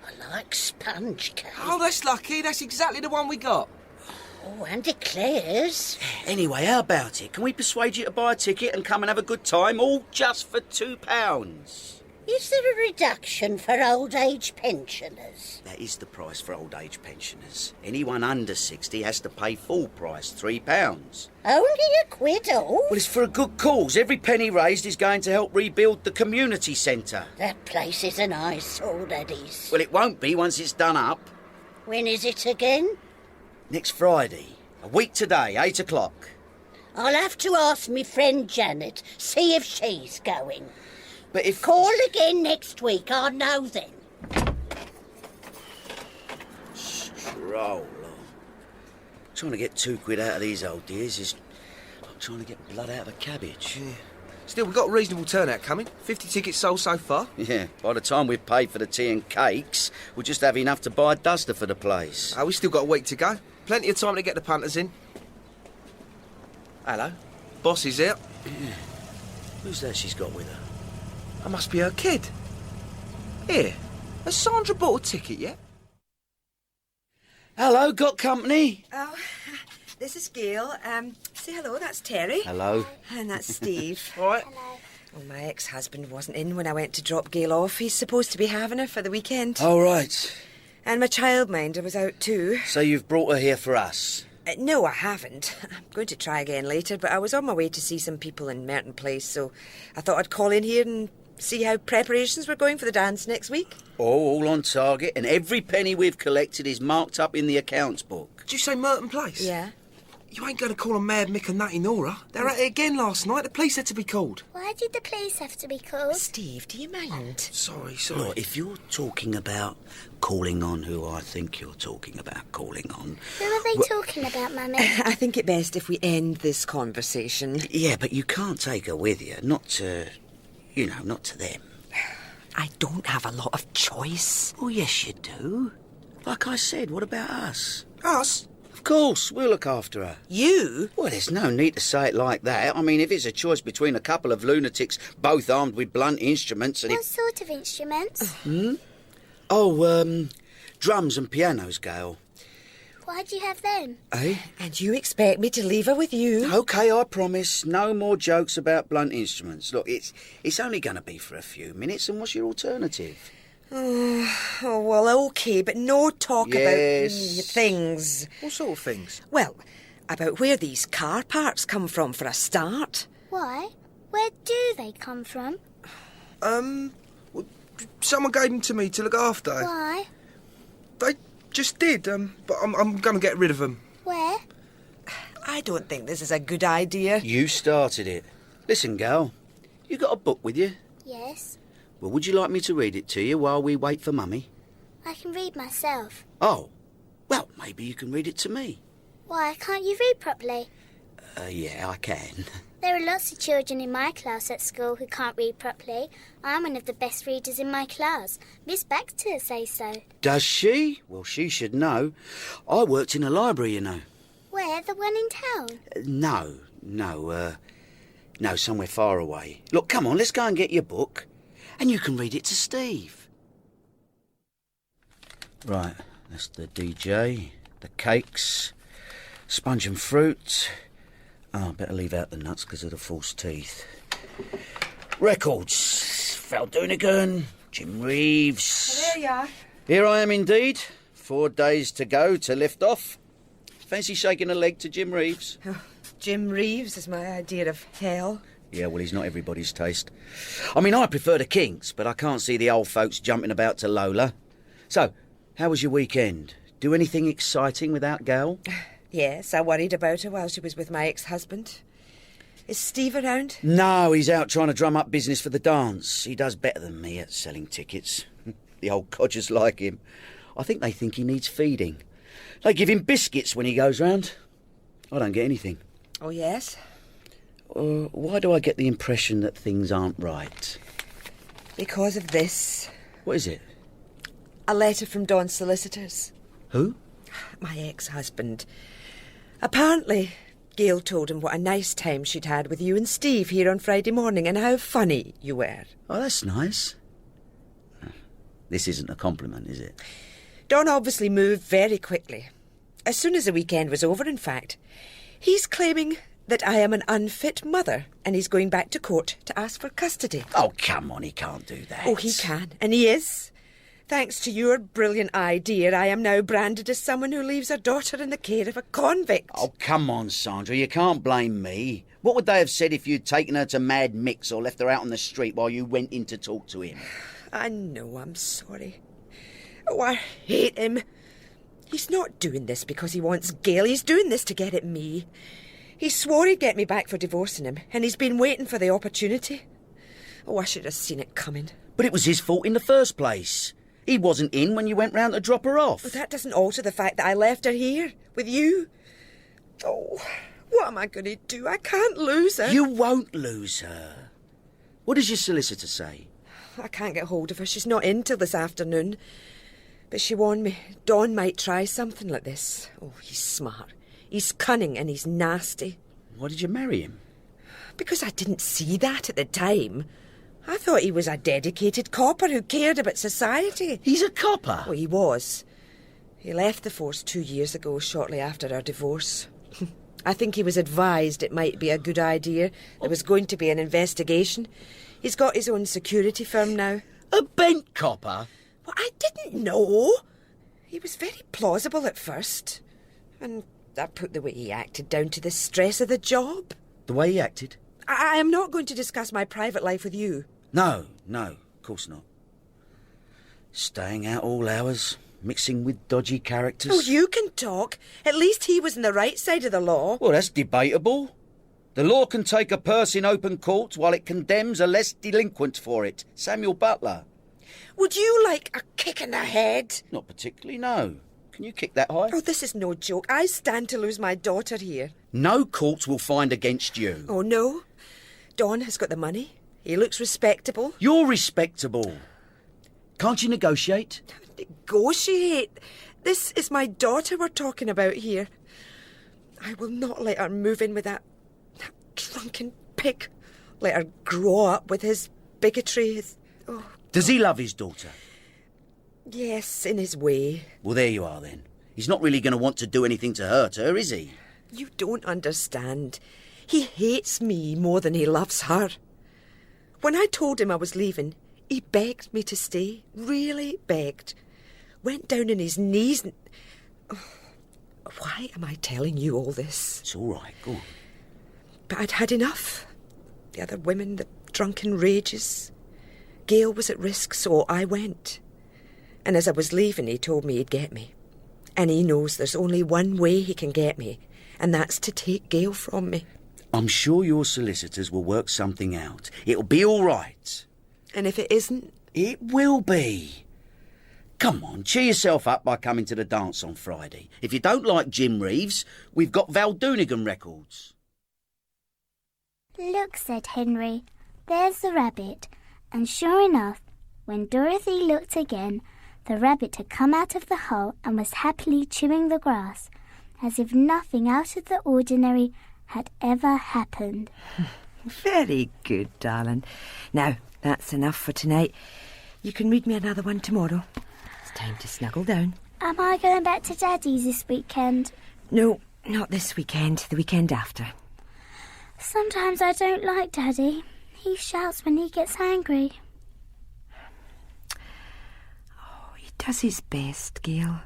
I like sponge cake.
Oh, that's lucky. That's exactly the one we got.
Oh, and eclairs.
Anyway, how about it? Can we persuade you to buy a ticket and come and have a good time, all just for £2?
Is there a reduction for old age pensioners?
That is the price for old age pensioners. Anyone under 60 has to pay full price, £3.
Only £1 off?
Well, it's for a good cause. Every penny raised is going to help rebuild the community centre.
That place is an eyesore, that is.
Well, it won't be once it's done up.
When is it again?
Next Friday. A week today, 8 o'clock.
I'll have to ask me friend Janet, see if she's going.
But if...
Call again next week, I'll know then.
Stroll. Trying to get £2 out of these old dears is like trying to get blood out of a cabbage.
Yeah. Still, we've got a reasonable turnout coming. 50 tickets sold so far.
Yeah, by the time we've paid for the tea and cakes, we'll just have enough to buy a duster for the place.
Oh, we've still got a week to go. Plenty of time to get the punters in. Hello. Boss is out.
Yeah. Who's that she's got with her?
That must be her kid. Here, has Sandra bought a ticket yet?
Hello, got company?
Oh,
This is Gail. Say hello, that's Terry.
Hello.
And that's Steve.
All right.
Well, my ex-husband wasn't in when I went to drop Gail off. He's supposed to be having her for the weekend.
All right.
And my childminder was out too.
So you've brought her here for us?
No, I haven't. I'm going to try again later, but I was on my way to see some people in Merton Place, so I thought I'd call in here and see how preparations were going for the dance next week.
Oh, all on target, and every penny we've collected is marked up in the accounts book.
Did you say Merton Place?
Yeah.
You ain't going to call them Mad Mick and Nutty Nora. They're at it again last night. The police had to be called.
Why did the police have to be called?
Steve, do you mind?
Sorry.
Look, if you're talking about calling on who I think you're talking about calling on...
Who are they talking about, Mummy?
I think it best if we end this conversation.
Yeah, but you can't take her with you. Not to... not to them.
I don't have a lot of choice.
Oh, yes, you do. Like I said, what about us?
Us?
Of course, we'll look after her.
You?
Well, there's no need to say it like that. I mean, if it's a choice between a couple of lunatics, both armed with blunt instruments and...
What sort of instruments?
Oh, drums and pianos, Gail.
Why'd you have them?
Eh?
And you expect me to leave her with you?
OK, I promise. No more jokes about blunt instruments. Look, it's only going to be for a few minutes, and what's your alternative?
Oh, well, OK, but no talk about things.
What sort of things?
Well, about where these car parts come from, for a start.
Why? Where do they come from?
Well, someone gave them to me to look after.
Why?
They just did, but I'm going to get rid of them.
Where?
I don't think this is a good idea.
You started it. Listen, Gal, you got a book with you?
Yes.
Well, would you like me to read it to you while we wait for Mummy?
I can read myself.
Oh, well, maybe you can read it to me.
Why, can't you read properly?
Yeah, I can.
There are lots of children in my class at school who can't read properly. I'm one of the best readers in my class. Miss Baxter says so.
Does she? Well, she should know. I worked in a library, you know.
Where? The one in town?
No, somewhere far away. Look, come on, let's go and get your book. And you can read it to Steve. Right, that's the DJ, the cakes, sponge and fruit. Oh, I better leave out the nuts because of the false teeth. Records. Feldunigan, Jim Reeves.
There you are.
Here I am indeed. 4 days to go to lift off. Fancy shaking a leg to Jim Reeves?
Oh, Jim Reeves is my idea of hell.
Yeah, well, he's not everybody's taste. I mean, I prefer the Kings, but I can't see the old folks jumping about to Lola. So, how was your weekend? Do anything exciting without Gal?
Yes, I worried about her while she was with my ex-husband. Is Steve around?
No, he's out trying to drum up business for the dance. He does better than me at selling tickets. The old codgers like him. I think they think he needs feeding. They give him biscuits when he goes round. I don't get anything.
Oh, yes?
Why do I get the impression that things aren't right?
Because of this.
What is it?
A letter from Don's solicitors.
Who?
My ex-husband. Apparently, Gail told him what a nice time she'd had with you and Steve here on Friday morning and how funny you were.
Oh, that's nice. This isn't a compliment, is it?
Don obviously moved very quickly. As soon as the weekend was over, in fact. He's claiming that I am an unfit mother and he's going back to court to ask for custody.
Oh, come on, he can't do that.
Oh, he can, and he is. Thanks to your brilliant idea, I am now branded as someone who leaves her daughter in the care of a convict.
Oh, come on, Sandra, you can't blame me. What would they have said if you'd taken her to Mad Mick's or left her out on the street while you went in to talk to him?
I know, I'm sorry. Oh, I hate him. He's not doing this because he wants Gail. He's doing this to get at me. He swore he'd get me back for divorcing him, and he's been waiting for the opportunity. Oh, I should have seen it coming.
But it was his fault in the first place. He wasn't in when you went round to drop her off.
But that doesn't alter the fact that I left her here, with you. Oh, what am I going to do? I can't lose her.
You won't lose her. What does your solicitor say?
I can't get hold of her. She's not in till this afternoon. But she warned me Don might try something like this. Oh, he's smart. He's cunning and he's nasty.
Why did you marry him?
Because I didn't see that at the time. I thought he was a dedicated copper who cared about society.
He's a copper?
Well, he was. He left the force 2 years ago, shortly after our divorce.
I think he was advised it might be a good idea. There was going to be an investigation. He's got his own security firm now.
A bent copper?
Well, I didn't know. He was very plausible at first. And I put the way he acted down to the stress of the job.
The way he acted?
I am not going to discuss my private life with you.
No, of course not. Staying out all hours, mixing with dodgy characters.
Oh, you can talk. At least he was on the right side of the law.
Well, that's debatable. The law can take a purse in open court while it condemns a less delinquent for it. Samuel Butler.
Would you like a kick in the head?
Not particularly, no. Can you kick that high?
Oh, this is no joke. I stand to lose my daughter here.
No court will find against you.
Oh, no? Don has got the money. He looks respectable.
You're respectable. Can't you negotiate?
Negotiate? This is my daughter we're talking about here. I will not let her move in with that drunken pig. Let her grow up with his bigotry.
Does he love his daughter?
Yes, in his way.
Well, there you are then. He's not really going to want to do anything to hurt her, is he?
You don't understand. He hates me more than he loves her. When I told him I was leaving, he begged me to stay. Really begged. Went down on his knees and... Why am I telling you all this?
It's all right, go on.
But I'd had enough. The other women, the drunken rages. Gail was at risk, so I went. And as I was leaving, he told me he'd get me. And he knows there's only one way he can get me, and that's to take Gail from me.
I'm sure your solicitors will work something out. It'll be all right.
And if it isn't?
It will be. Come on, cheer yourself up by coming to the dance on Friday. If you don't like Jim Reeves, we've got Val Doonigan records.
Look, said Henry, there's the rabbit. And sure enough, when Dorothy looked again, the rabbit had come out of the hole and was happily chewing the grass, as if nothing out of the ordinary had ever happened.
Very good, darling. Now, that's enough for tonight. You can read me another one tomorrow. It's time to snuggle down.
Am I going back to Daddy's this weekend?
No, not this weekend. The weekend after.
Sometimes I don't like Daddy. He shouts when he gets angry.
He does his best, Gail.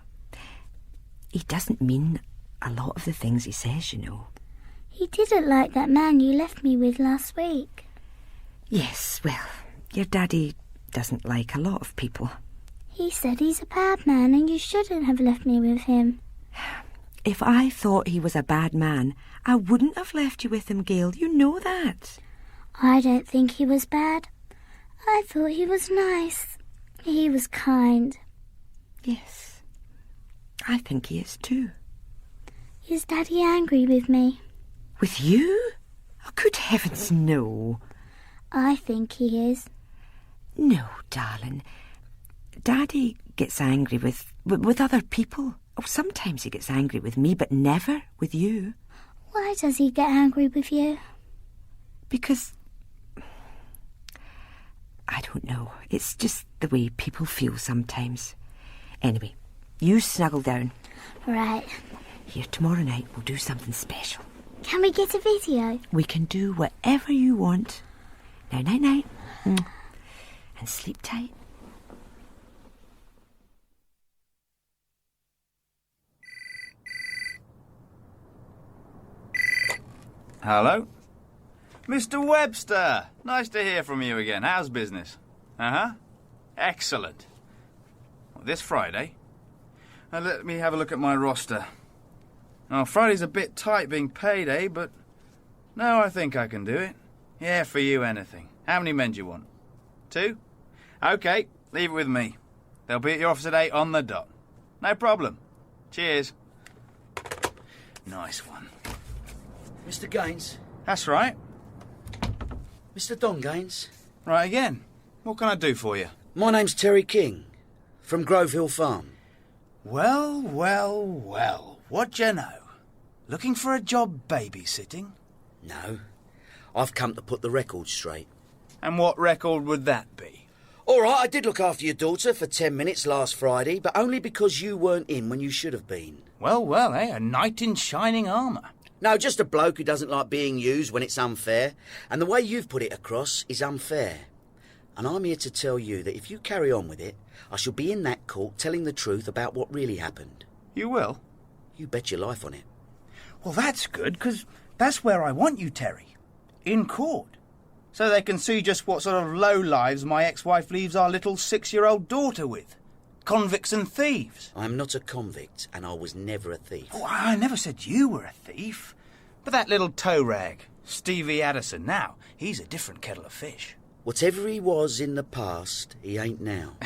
He doesn't mean a lot of the things he says, you know.
He didn't like that man you left me with last week.
Yes, well, your daddy doesn't like a lot of people.
He said he's a bad man and you shouldn't have left me with him.
If I thought he was a bad man, I wouldn't have left you with him, Gail. You know that.
I don't think he was bad. I thought he was nice. He was kind.
Yes, I think he is too.
Is Daddy angry with me?
With you? Oh, good heavens, no.
I think he is.
No, darling. Daddy gets angry with other people. Oh, sometimes he gets angry with me, but never with you.
Why does he get angry with you?
Because... I don't know. It's just the way people feel sometimes. Anyway, you snuggle down.
Right.
Here, tomorrow night we'll do something special.
Can we get a video?
We can do whatever you want. Now, night-night. And sleep tight.
Hello? Mr. Webster! Nice to hear from you again. How's business? Uh-huh. Excellent. Well, this Friday? Let me have a look at my roster. Oh, Friday's a bit tight being payday, but... No, I think I can do it. Yeah, for you, anything. How many men do you want? 2? OK, leave it with me. They'll be at your office at 8 on the dot. No problem. Cheers. Nice one.
Mr. Gaines?
That's right.
Mr. Don Gaines?
Right again. What can I do for you?
My name's Terry King, from Grove Hill Farm.
Well, well, well. What do you know? Looking for a job babysitting?
No. I've come to put the record straight.
And what record would that be?
All right, I did look after your daughter for 10 minutes last Friday, but only because you weren't in when you should have been.
Well, well, a knight in shining armour.
No, just a bloke who doesn't like being used when it's unfair. And the way you've put it across is unfair. And I'm here to tell you that if you carry on with it, I shall be in that court telling the truth about what really happened.
You will?
You bet your life on it.
Well, that's good, because that's where I want you, Terry. In court. So they can see just what sort of lowlives my ex-wife leaves our little 6-year-old daughter with. Convicts and thieves.
I'm not a convict, and I was never a thief.
Oh, I never said you were a thief. But that little toe rag, Stevie Addison, now, he's a different kettle of fish.
Whatever he was in the past, he ain't now.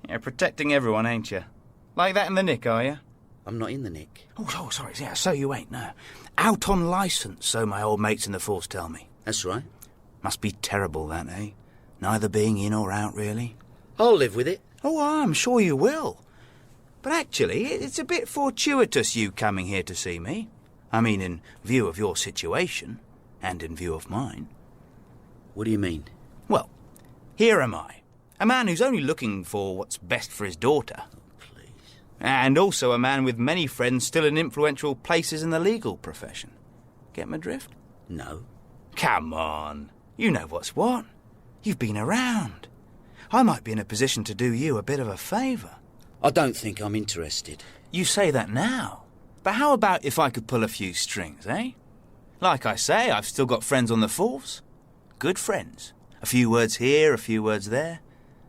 You're protecting everyone, ain't you? Like that in the nick, are you?
I'm not in the nick.
Oh, sorry, yeah, so you ain't, no. Out on licence, so my old mates in the force tell me.
That's right.
Must be terrible, that, eh? Neither being in or out, really.
I'll live with it.
Oh, I'm sure you will. But actually, it's a bit fortuitous you coming here to see me. I mean, in view of your situation, and in view of mine.
What do you mean?
Well, here am I, a man who's only looking for what's best for his daughter.
Oh, please.
And also a man with many friends still in influential places in the legal profession. Get my drift?
No.
Come on. You know what's what. You've been around. I might be in a position to do you a bit of a favour.
I don't think I'm interested.
You say that now. But how about if I could pull a few strings, eh? Like I say, I've still got friends on the force. Good friends. A few words here, a few words there.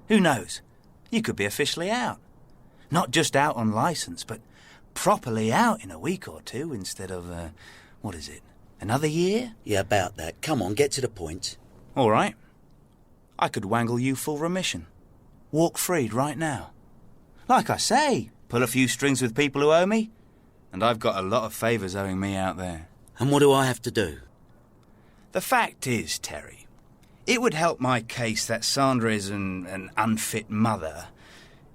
Who knows? You could be officially out. Not just out on licence, but properly out in a week or two instead of, what is it, another year?
Yeah, about that. Come on, get to the point.
All right. I could wangle you full remission. Walk freed right now. Like I say, pull a few strings with people who owe me. And I've got a lot of favours owing me out there.
And what do I have to do?
The fact is, Terry, it would help my case that Sandra is an unfit mother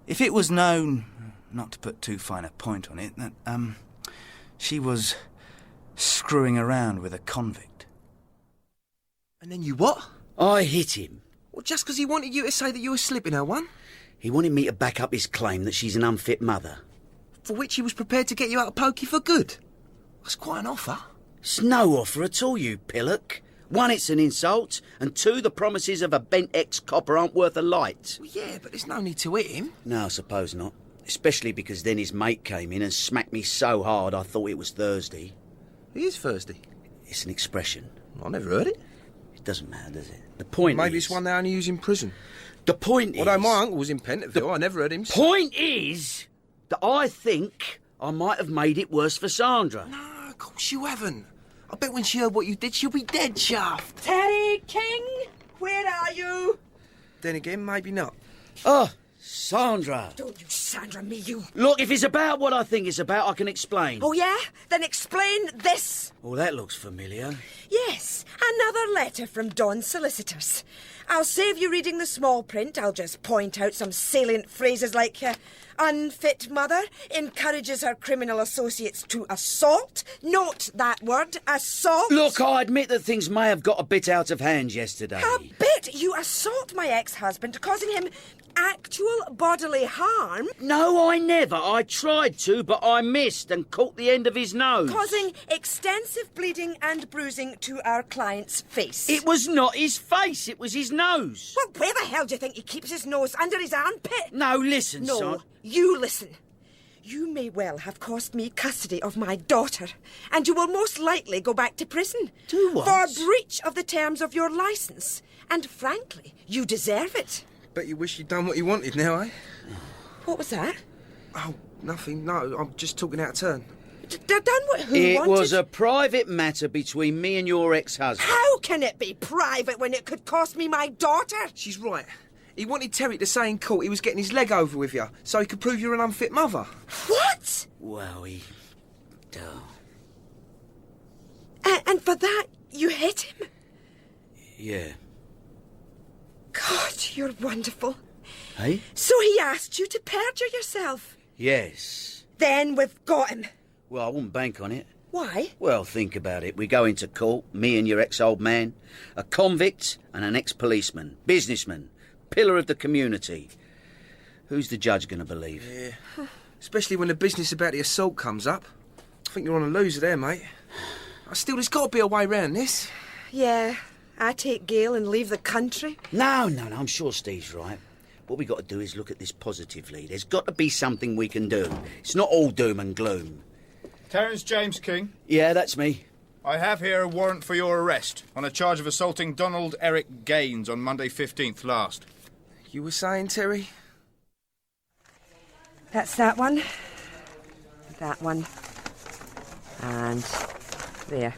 if it was known, not to put too fine a point on it, that, she was screwing around with a convict.
And then you what?
I hit him.
Well, just because he wanted you to say that you were slipping her one?
He wanted me to back up his claim that she's an unfit mother.
For which he was prepared to get you out of pokey for good? That's quite an offer.
It's no offer at all, you pillock. 1, it's an insult, and 2, the promises of a bent ex-copper aren't worth a light.
Well, yeah, but there's no need to hit him.
No, I suppose not. Especially because then his mate came in and smacked me so hard I thought it was Thursday.
It is Thursday.
It's an expression.
I never heard it.
It doesn't matter, does it? The point
Maybe
is...
it's one they only use in prison.
The point is...
Although my uncle was in Pentonville, I never heard him...
Point is that I think I might have made it worse for Sandra.
No, of course you haven't. I bet when she heard what you did, she'll be dead chuffed.
Terry King, where are you?
Then again, maybe not.
Oh, Sandra.
Don't you Sandra me, you.
Look, if it's about what I think it's about, I can explain.
Oh, yeah? Then explain this.
Oh, that looks familiar.
Yes, another letter from Dawn's solicitors. I'll save you reading the small print. I'll just point out some salient phrases like, unfit mother encourages her criminal associates to assault. Note that word, assault.
Look, I admit that things may have got a bit out of hand yesterday.
A bit? You assault my ex-husband, causing him actual bodily harm.
No, I never. I tried to, but I missed and caught the end of his nose.
Causing extensive bleeding and bruising to our client's face.
It was not his face, it was his nose.
Well, where the hell do you think he keeps his nose? Under his armpit?
No, listen,
No,
son.
you listen. You may well have cost me custody of my daughter, and you will most likely go back to prison.
Do what?
For breach of the terms of your licence. And frankly, you deserve it.
Bet you wish you'd done what you wanted now, eh?
What was that?
Oh, nothing. No, I'm just talking out of turn.
Done what who
It
wanted?
was a private matter between me and your ex-husband.
How can it be private when it could cost me my daughter?
She's right. He wanted Terry to say in court he was getting his leg over with you, so he could prove you're an unfit mother.
What?
Well, he...
And for that, you hit him?
Yeah.
God, you're wonderful.
Hey?
So he asked you to perjure yourself?
Yes.
Then we've got him.
Well, I wouldn't bank on it.
Why?
Well, think about it. We go into court, me and your ex-old man, a convict and an ex-policeman, businessman, pillar of the community. Who's the judge going to believe?
Yeah. Especially when the business about the assault comes up. I think you're on a loser there, mate. Still, there's got to be a way round this.
Yeah, I take Gail and leave the country.
No, I'm sure Steve's right. What we got to do is look at this positively. There's got to be something we can do. It's not all doom and gloom.
Terence James King.
Yeah, that's me.
I have here a warrant for your arrest on a charge of assaulting Donald Eric Gaines on Monday 15th last.
You were saying, Terry?
That's that one. That one. And there.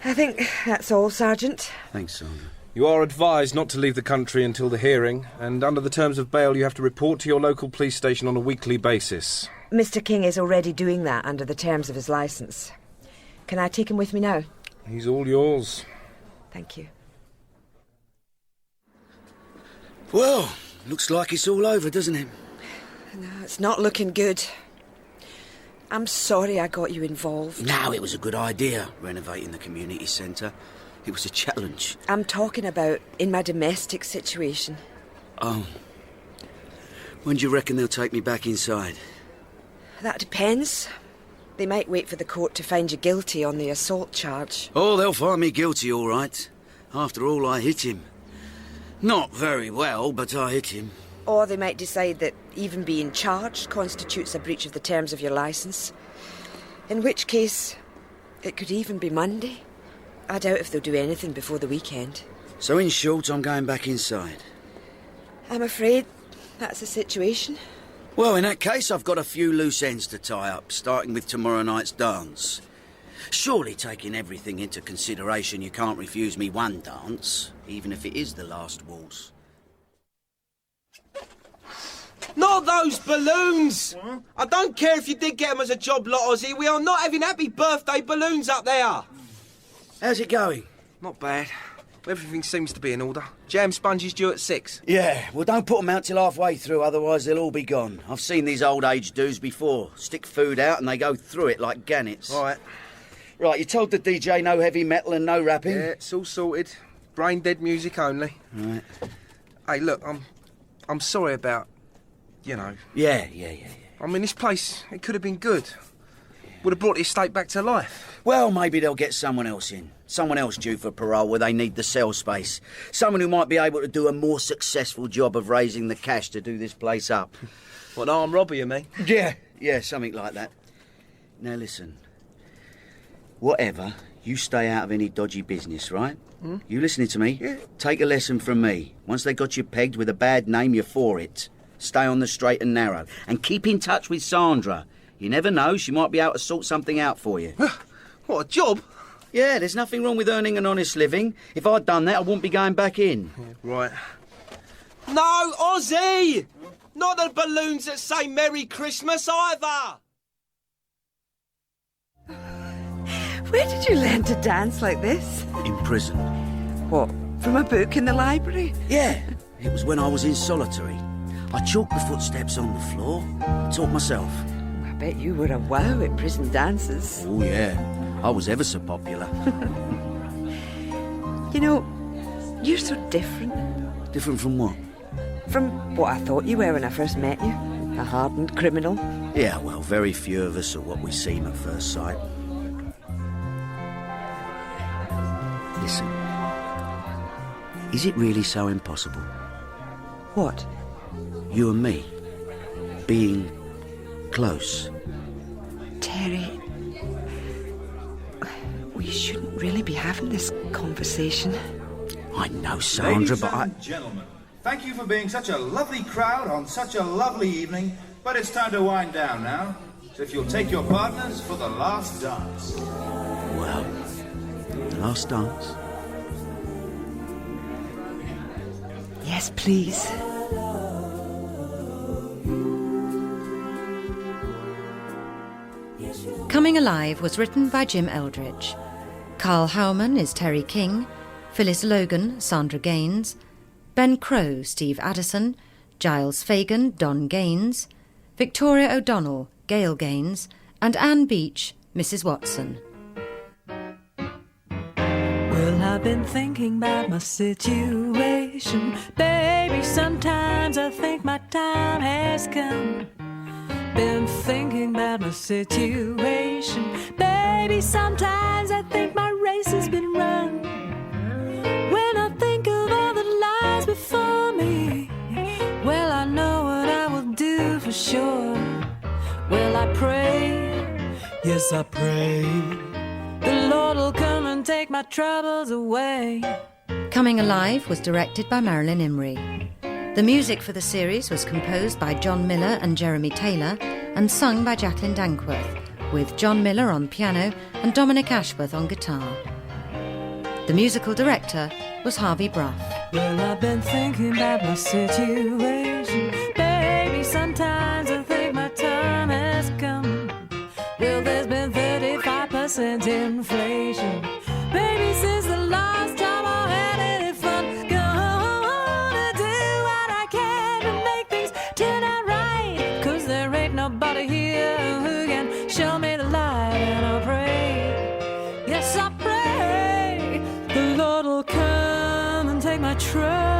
I think that's all, Sergeant.
Thanks, Sandra.
You are advised not to leave the country until the hearing, and under the terms of bail you have to report to your local police station on a weekly basis.
Mr. King is already doing that under the terms of his licence. Can I take him with me now?
He's all yours.
Thank you.
Well, looks like it's all over, doesn't it?
No, it's not looking good. I'm sorry I got you involved.
No, it was a good idea, renovating the community centre. It was a challenge.
I'm talking about in my domestic situation.
Oh. When do you reckon they'll take me back inside?
That depends. They might wait for the court to find you guilty on the assault charge.
Oh, they'll find me guilty, all right. After all, I hit him. Not very well, but I hit him.
Or they might decide that even being charged constitutes a breach of the terms of your licence. In which case, it could even be Monday. I doubt if they'll do anything before the weekend.
So in short, I'm going back inside.
I'm afraid that's the situation.
Well, in that case, I've got a few loose ends to tie up, starting with tomorrow night's dance. Surely, taking everything into consideration, you can't refuse me one dance, even if it is the last waltz.
Not those balloons! I don't care if you did get them as a job lot, Ozzy. We are not having happy birthday balloons up there.
How's it going?
Not bad. Everything seems to be in order. Jam sponges due at 6.
Yeah, well, don't put them out till halfway through, otherwise they'll all be gone. I've seen these old age dudes before. Stick food out and they go through it like gannets.
All right.
Right, you told the DJ no heavy metal and no rapping?
Yeah, it's all sorted. Brain dead music only.
Right.
Hey, look, I'm sorry about, you know.
Yeah.
I mean, this place, it could have been good. Would have brought the estate back to life.
Well, maybe they'll get someone else in. Someone else due for parole where they need the cell space. Someone who might be able to do a more successful job of raising the cash to do this place up.
What, an armed robber, you mean?
Yeah, something like that. Now listen. Whatever, you stay out of any dodgy business, right? You listening to me?
Yeah.
Take a lesson from me. Once they got you pegged with a bad name, you're for it. Stay on the straight and narrow. And keep in touch with Sandra. You never know, she might be able to sort something out for you.
What, a job?
Yeah, there's nothing wrong with earning an honest living. If I'd done that, I wouldn't be going back in.
Yeah, right. No, Ozzy! Not the balloons that say Merry Christmas either!
Where did you learn to dance like this?
In prison.
What, from a book in the library?
Yeah, it was when I was in solitary. I chalked the footsteps on the floor. I taught myself.
I bet you were a wow at prison dances.
Oh, yeah. I was ever so popular.
You know, you're so different.
Different from what?
From what I thought you were when I first met you. A hardened criminal.
Yeah, well, very few of us are what we seem at first sight. Listen. Is it really so impossible?
What?
You and me. Being close.
Terry, we shouldn't really be having this conversation.
I know, Sandra, but
Ladies and gentlemen, thank you for being such a lovely crowd on such a lovely evening, but it's time to wind down now. So if you'll take your partners for the last dance.
Well, the last dance?
Yes, please.
Coming Alive was written by Jim Eldridge. Karl Howman is Terry King, Phyllis Logan, Sandra Gaines, Ben Crowe, Steve Addison, Giles Fagan, Don Gaines, Victoria O'Donnell, Gail Gaines, and Anne Beach, Mrs. Watson.
Well, I've been thinking about my situation. Baby, sometimes I think my time has come. Been thinking about my situation. Baby, sometimes Yes, I pray the Lord will come and take my troubles away.
Coming Alive was directed by Marilyn Imrie. The music for the series was composed by John Miller and Jeremy Taylor and sung by Jacqueline Dankworth, with John Miller on piano and Dominic Ashworth on guitar. The musical director was Harvey Bruff.
Well, I've been thinking about my situation. Baby, sometimes I think my time has come. Well, there's been 35% inflation. Baby, since the last time I had any fun, gonna do what I can to make things turn out right. 'Cause there ain't nobody here who can show me the light. And I pray, yes I pray, the Lord will come and take my trouble